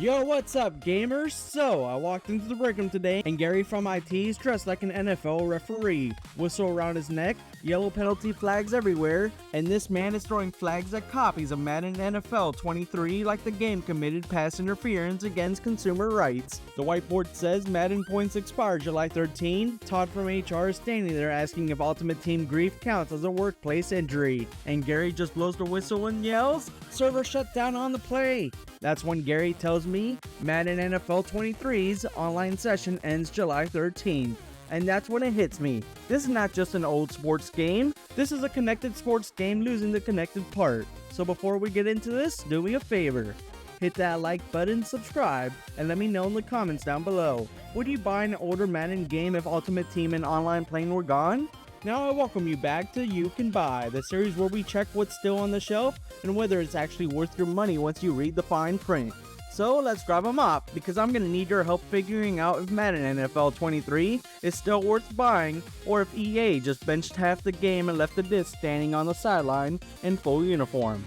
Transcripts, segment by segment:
Yo, what's up, gamers? So, I walked into the breakroom today, and Gary from IT is dressed like an NFL referee. Whistle around his neck, yellow penalty flags everywhere, and this man is throwing flags at copies of Madden NFL 23 like the game committed pass interference against consumer rights. The whiteboard says Madden Points expire July 13. Todd from HR is standing there asking if Ultimate Team grief counts as a workplace injury. And Gary just blows the whistle and yells, "Server shut down on the play." That's when Gary tells me Madden NFL 23's online session ends July 13th. And that's when it hits me. This is not just an old sports game. This is a connected sports game losing the connected part. So before we get into this, do me a favor. Hit that like button, subscribe, and let me know in the comments down below. Would you buy an older Madden game if Ultimate Team and online playing were gone? Now I welcome you back to You Can Buy, the series where we check what's still on the shelf and whether it's actually worth your money once you read the fine print. So let's grab them up, because I'm going to need your help figuring out if Madden NFL 23 is still worth buying, or if EA just benched half the game and left the disc standing on the sideline in full uniform.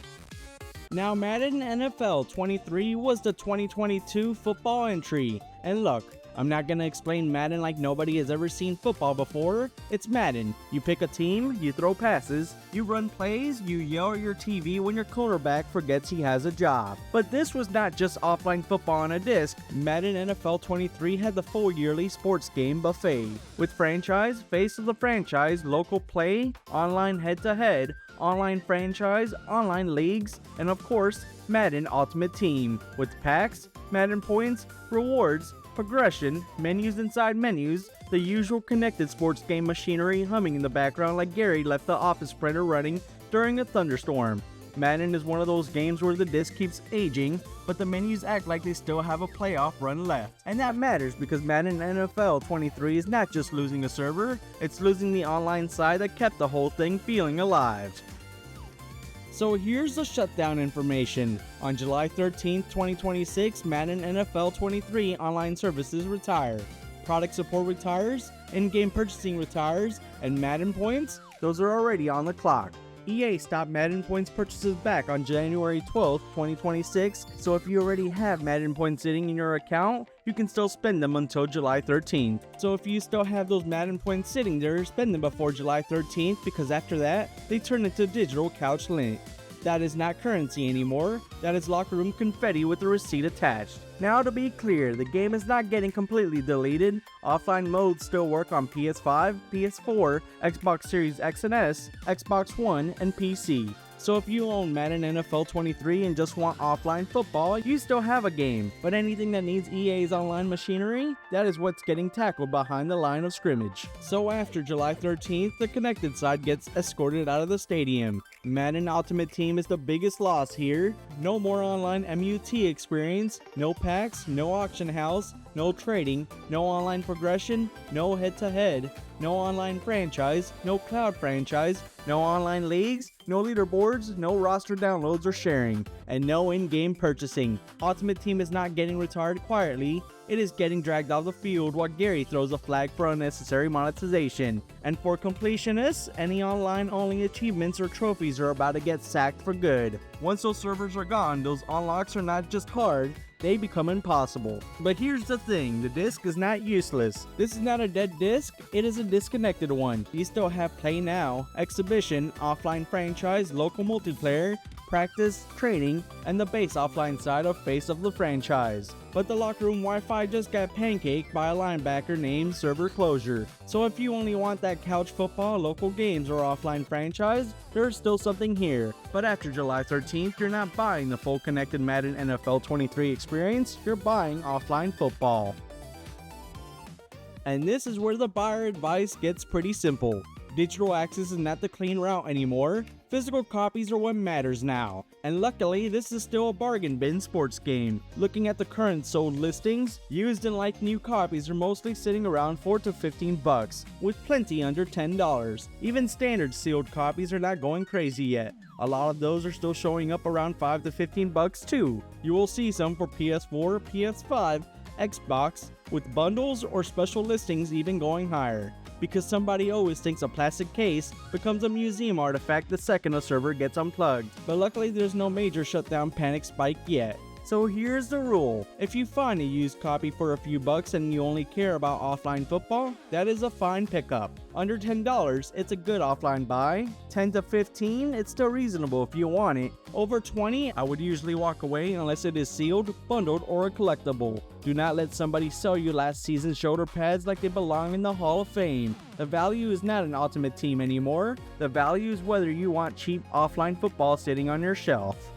Now Madden NFL 23 was the 2022 football entry, and look, I'm not gonna explain Madden like nobody has ever seen football before. It's Madden. You pick a team, you throw passes, you run plays, you yell at your TV when your quarterback forgets he has a job. But this was not just offline football on a disc. Madden NFL 23 had the full yearly sports game buffet, with franchise, face of the franchise, local play, online head-to-head, online franchise, online leagues, and of course, Madden Ultimate Team, with packs, Madden Points, rewards, progression, menus inside menus, the usual connected sports game machinery humming in the background like Gary left the office printer running during a thunderstorm. Madden is one of those games where the disc keeps aging, but the menus act like they still have a playoff run left. And that matters because Madden NFL 23 is not just losing a server, it's losing the online side that kept the whole thing feeling alive. So here's the shutdown information. On July 13, 2026, Madden NFL 23 online services retire. Product support retires, in-game purchasing retires, and Madden Points, those are already on the clock. EA stopped Madden Points purchases back on January 12, 2026, so if you already have Madden Points sitting in your account, you can still spend them until July 13th. So if you still have those Madden Points sitting there, spend them before July 13th, because after that, they turn into digital couch lint. That is not currency anymore, that is locker room confetti with a receipt attached. Now to be clear, the game is not getting completely deleted. Offline modes still work on PS5, PS4, Xbox Series X and S, Xbox One, and PC. So if you own Madden NFL 23 and just want offline football, you still have a game. But anything that needs EA's online machinery, that is what's getting tackled behind the line of scrimmage. So after July 13th, the connected side gets escorted out of the stadium. Madden Ultimate Team is the biggest loss here. No more online MUT experience, no packs, no auction house, no trading, no online progression, no head-to-head, no online franchise, no cloud franchise, no online leagues, no leaderboards, no roster downloads or sharing, and no in-game purchasing. Ultimate Team is not getting retired quietly, it is getting dragged off the field while Gary throws a flag for unnecessary monetization. And for completionists, any online-only achievements or trophies are about to get sacked for good. Once those servers are gone, those unlocks are not just hard, they become impossible. But here's the thing, the disc is not useless. This is not a dead disc, it is a disconnected one. You still have Play Now, Exhibition, Offline Franchise, Local Multiplayer, Practice, Training, and the base offline side of Face of the Franchise. But the locker room Wi-Fi just got pancaked by a linebacker named Server Closure. So if you only want that couch football, local games, or offline franchise, there's still something here. But after July 13th, you're not buying the full connected Madden NFL 23 experience, you're buying offline football. And this is where the buyer advice gets pretty simple. Digital access is not the clean route anymore. Physical copies are what matters now. And luckily, this is still a bargain bin sports game. Looking at the current sold listings, used and like new copies are mostly sitting around $4 to $15, with plenty under $10. Even standard sealed copies are not going crazy yet. A lot of those are still showing up around $5 to $15 too. You will see some for PS4, PS5, Xbox, with bundles or special listings even going higher. Because somebody always thinks a plastic case becomes a museum artifact the second a server gets unplugged. But luckily there's no major shutdown panic spike yet. So here's the rule. If you find a used copy for a few bucks and you only care about offline football, that is a fine pickup. Under $10, it's a good offline buy. 10 to 15, it's still reasonable if you want it. Over 20, I would usually walk away unless it is sealed, bundled, or a collectible. Do not let somebody sell you last season's shoulder pads like they belong in the Hall of Fame. The value is not an Ultimate Team anymore. The value is whether you want cheap offline football sitting on your shelf.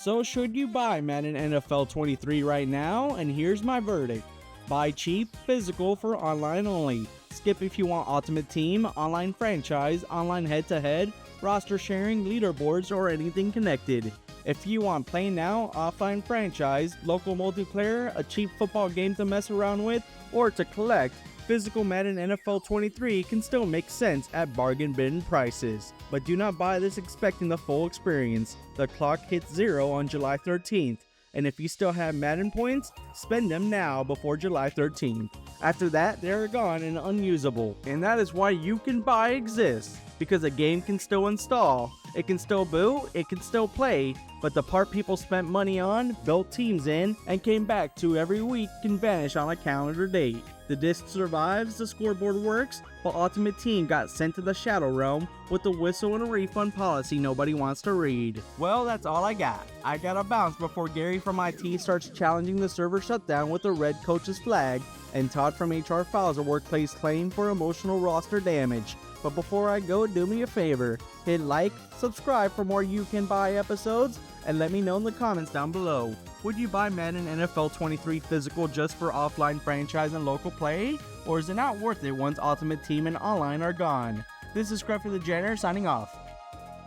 So should you buy Madden NFL 23 right now? And here's my verdict. Buy cheap, physical for online only. Skip if you want Ultimate Team, online franchise, online head-to-head, roster sharing, leaderboards, or anything connected. If you want play now, offline franchise, local multiplayer, a cheap football game to mess around with, or to collect, physical Madden NFL 23 can still make sense at bargain bin prices. But do not buy this expecting the full experience. The clock hits 0 on July 13th. And if you still have Madden points, spend them now before July 13th. After that, they're gone and unusable. And that is why You Can Buy exists. Because a game can still install, it can still boot, it can still play, but the part people spent money on, built teams in, and came back to every week can vanish on a calendar date. The disc survives, the scoreboard works, but Ultimate Team got sent to the Shadow Realm with a whistle and a refund policy nobody wants to read. Well, that's all I got. I gotta bounce before Gary from IT starts challenging the server shutdown with the red coach's flag, and Todd from HR files a workplace claim for emotional roster damage. But before I go, do me a favor, hit like, subscribe for more You Can Buy episodes, and let me know in the comments down below. Would you buy Madden NFL 23 physical just for offline franchise and local play? Or is it not worth it once Ultimate Team and online are gone? This is Crefter the Janitor signing off.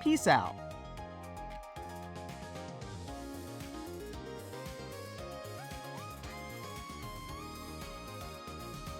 Peace out.